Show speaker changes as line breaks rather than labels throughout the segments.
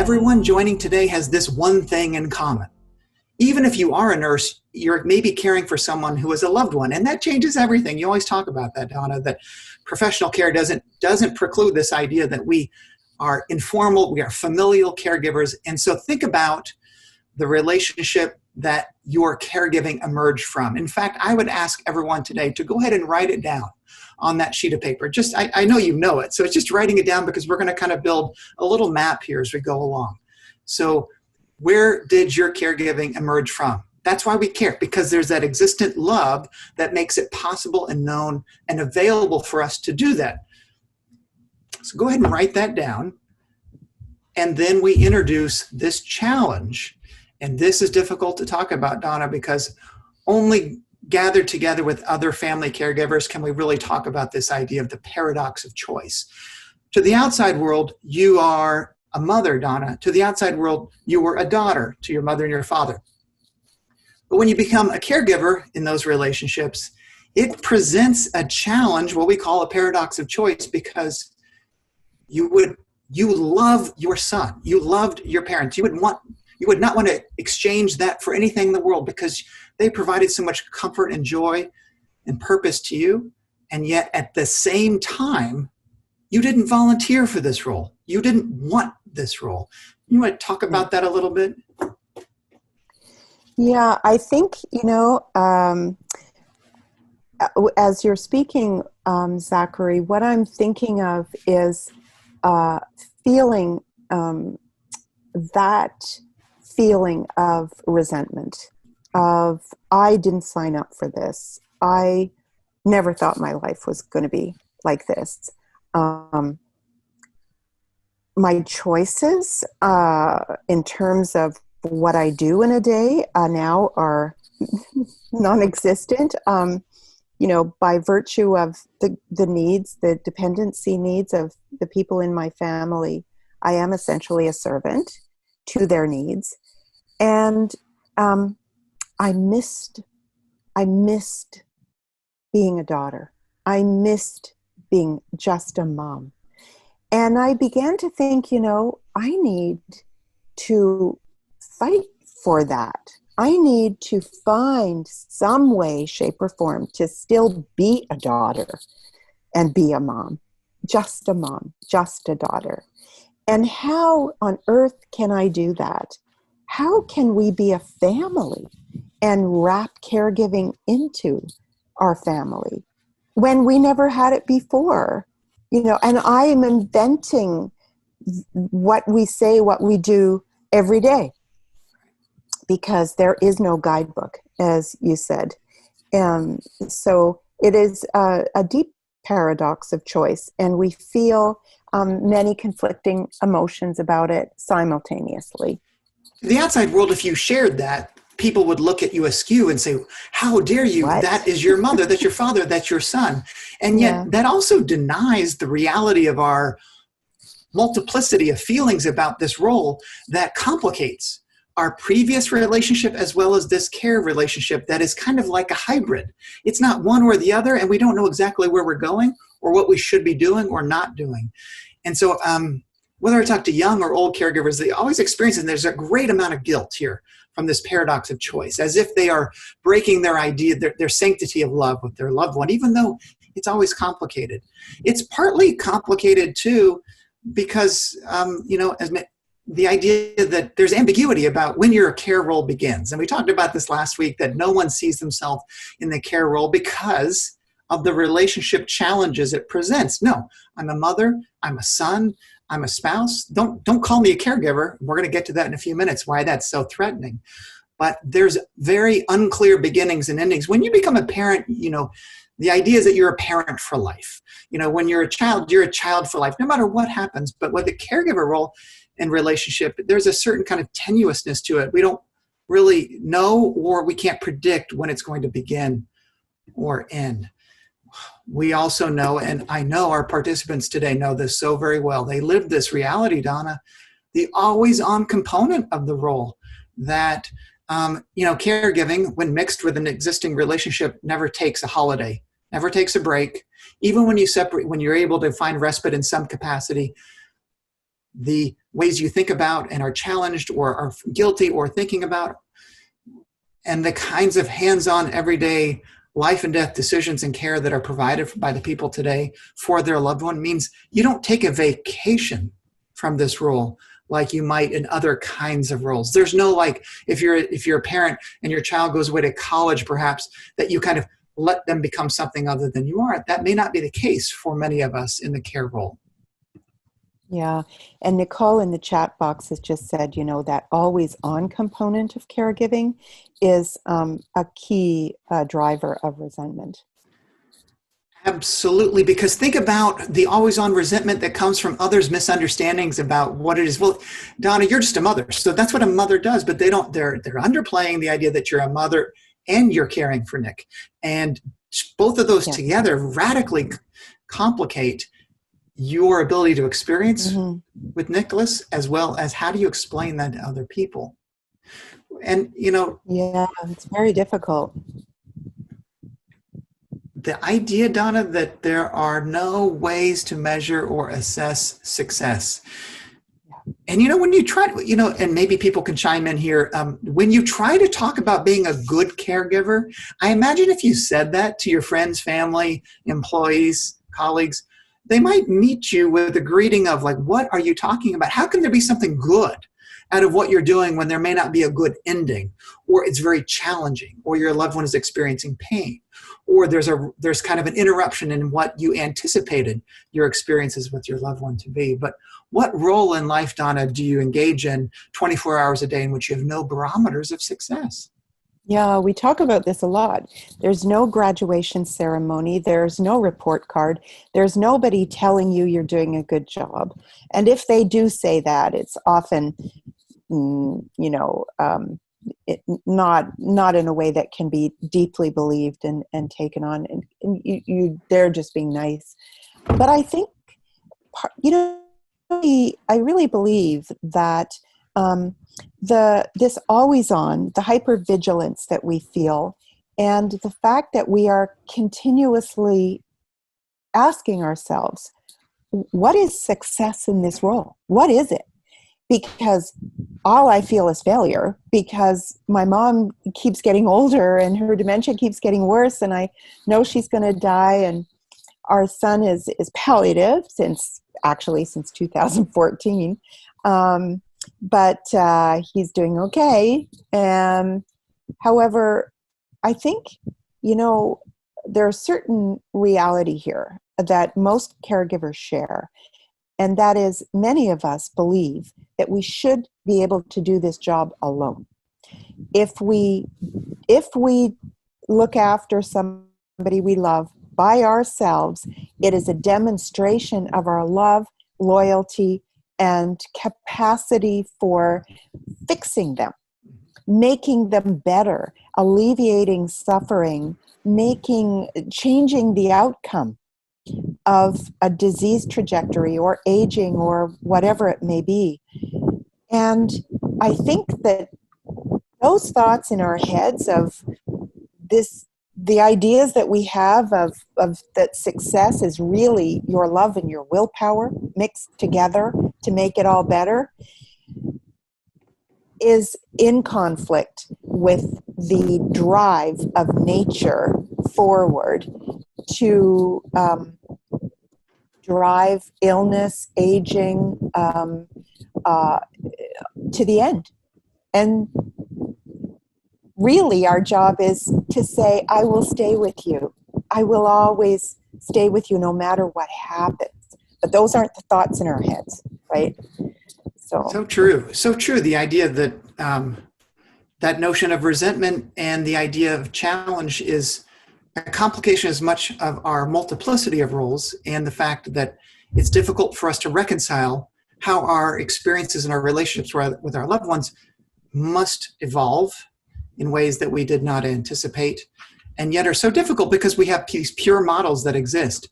everyone joining today has this one thing in common. Even if you are a nurse, you're maybe caring for someone who is a loved one, and that changes everything. You always talk about that, Donna, that professional care doesn't preclude this idea that we are informal, we are familial caregivers. And so think about the relationship that your caregiving emerged from. In fact, I would ask everyone today to go ahead and write it down on that sheet of paper. I know you know it, so it's just writing it down because we're going to kind of build a little map here as we go along. So where did your caregiving emerge from? That's why we care, because there's that existent love that makes it possible and known and available for us to do that. So go ahead and write that down. And then we introduce this challenge. And this is difficult to talk about, Donna, because only gathered together with other family caregivers can we really talk about this idea of the paradox of choice. To the outside world, you are a mother, Donna. To the outside world, you were a daughter to your mother and your father. But when you become a caregiver in those relationships, it presents a challenge, what we call a paradox of choice, because you love your son. You loved your parents. You would not want to exchange that for anything in the world because they provided so much comfort and joy and purpose to you. And yet at the same time, you didn't volunteer for this role. You didn't want this role. You want to talk about that a little bit?
Yeah, I think, as you're speaking, Zachary, what I'm thinking of is feeling that feeling of resentment, of I didn't sign up for this. I never thought my life was going to be like this. My choices in terms of what I do in a day now are non-existent. By virtue of the needs, the dependency needs of the people in my family, I am essentially a servant to their needs. And I missed being a daughter. I missed being just a mom. And I began to think, I need to fight for that. I need to find some way, shape, or form to still be a daughter and be a mom, just a daughter. And how on earth can I do that? How can we be a family and wrap caregiving into our family when we never had it before? And I am inventing what we say, what we do every day, because there is no guidebook, as you said. So it is a deep paradox of choice, and we feel many conflicting emotions about it simultaneously.
The outside world, if you shared that, people would look at you askew and say, how dare you?
What?
That is your mother, that's your father, that's your son. And yet that also denies the reality of our multiplicity of feelings about this role that complicates our previous relationship as well as this care relationship that is kind of like a hybrid. It's not one or the other, and we don't know exactly where we're going or what we should be doing or not doing. And so whether I talk to young or old caregivers, they always experience it, and there's a great amount of guilt here from this paradox of choice, as if they are breaking their idea, their sanctity of love with their loved one, even though it's always complicated. It's partly complicated too because, the idea that there's ambiguity about when your care role begins. And we talked about this last week, that no one sees themselves in the care role because of the relationship challenges it presents. No, I'm a mother, I'm a son, I'm a spouse. Don't call me a caregiver. We're going to get to that in a few minutes, why that's so threatening. But there's very unclear beginnings and endings. When you become a parent, the idea is that you're a parent for life. When you're a child for life, no matter what happens. But with the caregiver role and relationship, there's a certain kind of tenuousness to it. We don't really know, or we can't predict when it's going to begin or end. We also know, and I know our participants today know this so very well, they live this reality, Donna, the always-on component of the role that, caregiving, when mixed with an existing relationship, never takes a holiday, never takes a break. Even when you separate, when you're able to find respite in some capacity, the ways you think about and are challenged or are guilty or thinking about, and the kinds of hands-on everyday life and death decisions and care that are provided by the people today for their loved one means you don't take a vacation from this role like you might in other kinds of roles. There's no, like, if you're a parent and your child goes away to college, perhaps, that you kind of let them become something other than you are. That may not be the case for many of us in the care role.
Yeah. And Nicole in the chat box has just said, that always on component of caregiving is a key driver of resentment.
Absolutely, because think about the always on resentment that comes from others' misunderstandings about what it is. Well, Donna, you're just a mother. So that's what a mother does, but they're underplaying the idea that you're a mother and you're caring for Nick. And both of those together radically complicate your ability to experience with Nicholas, as well as how do you explain that to other people? And,
yeah, it's very difficult.
The idea, Donna, that there are no ways to measure or assess success. And, when you try, and maybe people can chime in here, when you try to talk about being a good caregiver, I imagine if you said that to your friends, family, employees, colleagues, they might meet you with a greeting of like, what are you talking about? How can there be something good out of what you're doing when there may not be a good ending, or it's very challenging, or your loved one is experiencing pain, or there's kind of an interruption in what you anticipated your experiences with your loved one to be. But what role in life, Donna, do you engage in 24 hours a day in which you have no barometers of success?
Yeah, we talk about this a lot. There's no graduation ceremony. There's no report card. There's nobody telling you you're doing a good job. And if they do say that, it's often, not in a way that can be deeply believed and taken on. And they're just being nice. But I think, I really believe that this always on, the hypervigilance that we feel, and the fact that we are continuously asking ourselves, what is success in this role? What is it? Because all I feel is failure, because my mom keeps getting older and her dementia keeps getting worse, and I know she's going to die, and our son is palliative since 2014. But he's doing okay. However, I think, there's a certain reality here that most caregivers share, and that is many of us believe that we should be able to do this job alone. If we look after somebody we love by ourselves, it is a demonstration of our love, loyalty, and capacity for fixing them, making them better, alleviating suffering, changing the outcome of a disease trajectory or aging or whatever it may be. And I think that those thoughts in our heads of the ideas that we have of that success is really your love and your willpower mixed together to make it all better, is in conflict with the drive of nature forward to drive illness, aging to the end. And really, our job is to say, I will stay with you. I will always stay with you no matter what happens. But those aren't the thoughts in our heads, right?
So true. So true. The idea that that notion of resentment and the idea of challenge is a complication as much of our multiplicity of roles, and the fact that it's difficult for us to reconcile how our experiences and our relationships with our loved ones must evolve in ways that we did not anticipate, and yet are so difficult because we have these pure models that exist.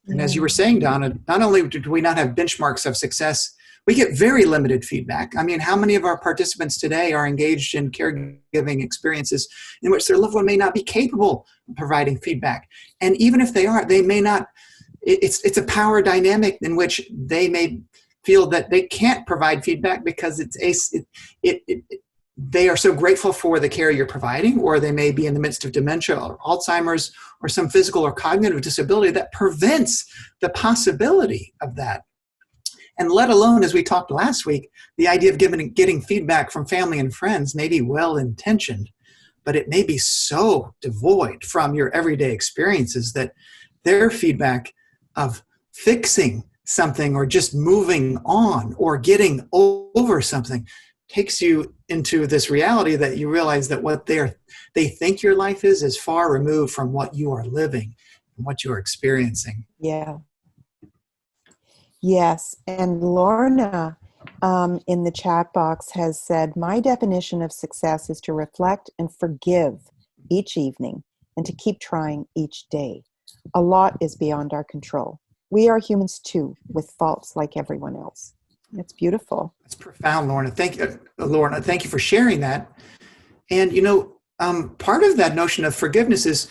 And as you were saying, Donna, not only do we not have benchmarks of success, we get very limited feedback. I mean, how many of our participants today are engaged in caregiving experiences in which their loved one may not be capable of providing feedback? And even if they are, they may not, it's a power dynamic in which they may feel that they can't provide feedback because they are so grateful for the care you're providing, or they may be in the midst of dementia or Alzheimer's or some physical or cognitive disability that prevents the possibility of that. And let alone, as we talked last week, the idea of getting feedback from family and friends may be well-intentioned, but it may be so devoid from your everyday experiences that their feedback of fixing something or just moving on or getting over something takes you into this reality that you realize that what they think your life is far removed from what you are living and what you are experiencing.
Yeah. Yes. And Lorna in the chat box has said, my definition of success is to reflect and forgive each evening and to keep trying each day. A lot is beyond our control. We are humans too, with faults like everyone else. That's beautiful.
That's profound, Lorna. Thank you, Lorna. Thank you for sharing that. And, part of that notion of forgiveness is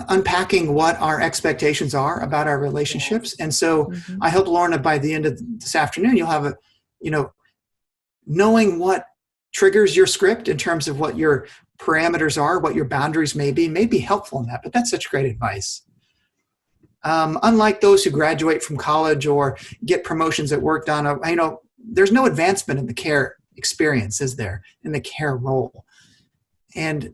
unpacking what our expectations are about our relationships. And so I hope, Lorna, by the end of this afternoon, you'll have knowing what triggers your script in terms of what your parameters are, what your boundaries may be helpful in that. But that's such great advice. Unlike those who graduate from college or get promotions at work done, there's no advancement in the care experience, is there, in the care role? And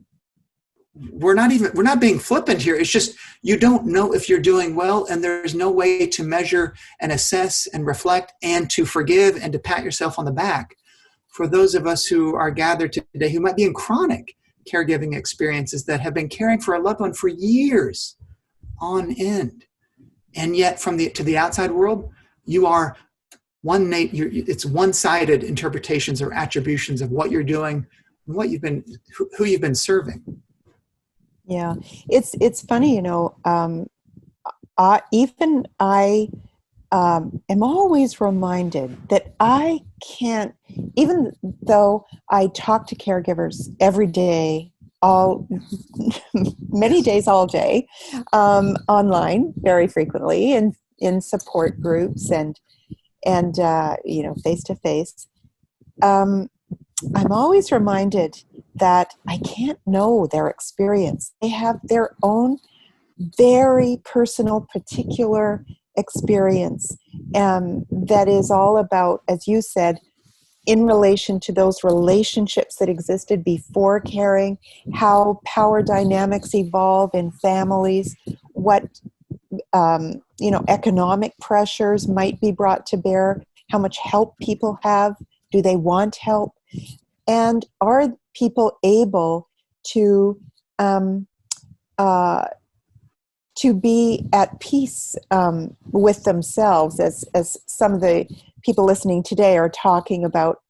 we're not being flippant here. It's just you don't know if you're doing well, and there's no way to measure and assess and reflect and to forgive and to pat yourself on the back. For those of us who are gathered today who might be in chronic caregiving experiences that have been caring for a loved one for years on end. And yet to the outside world, you are it's one-sided interpretations or attributions of what you're doing and who you've been serving.
Yeah, it's funny, I am always reminded that I can't, even though I talk to caregivers every day, many days all day, online very frequently, and in support groups and face to face. I'm always reminded that I can't know their experience. They have their own very personal, particular experience that is all about, as you said, in relation to those relationships that existed before caring, how power dynamics evolve in families, what economic pressures might be brought to bear, how much help people have, do they want help, and are people able to be at peace with themselves, as some of the people listening today are talking about.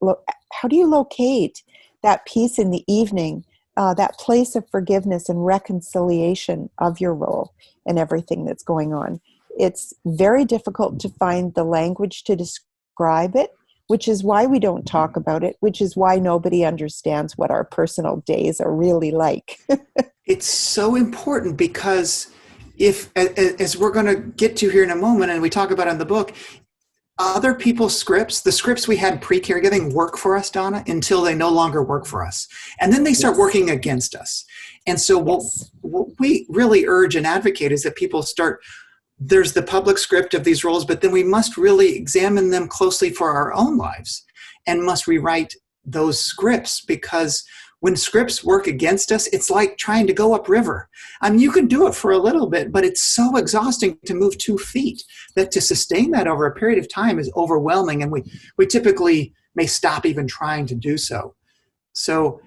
How do you locate that peace in the evening, that place of forgiveness and reconciliation of your role and everything that's going on? It's very difficult to find the language to describe it, which is why we don't talk about it, which is why nobody understands what our personal days are really like.
It's so important because as we're going to get to here in a moment, and we talk about in the book, other people's scripts, the scripts we had pre-caregiving, work for us, Donna, until they no longer work for us. And then they start working against us. And so what we really urge and advocate is that people there's the public script of these roles, but then we must really examine them closely for our own lives and must rewrite those scripts, because when scripts work against us, it's like trying to go upriver. You can do it for a little bit, but it's so exhausting to move 2 feet that to sustain that over a period of time is overwhelming, and we typically may stop even trying to do so. So,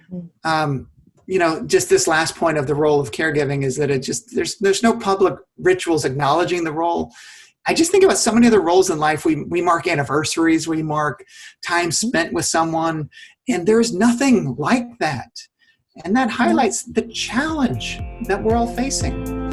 just this last point of the role of caregiving is that there's no public rituals acknowledging the role. I just think about so many other roles in life. We mark anniversaries, we mark time spent with someone, and there's nothing like that. And that highlights the challenge that we're all facing.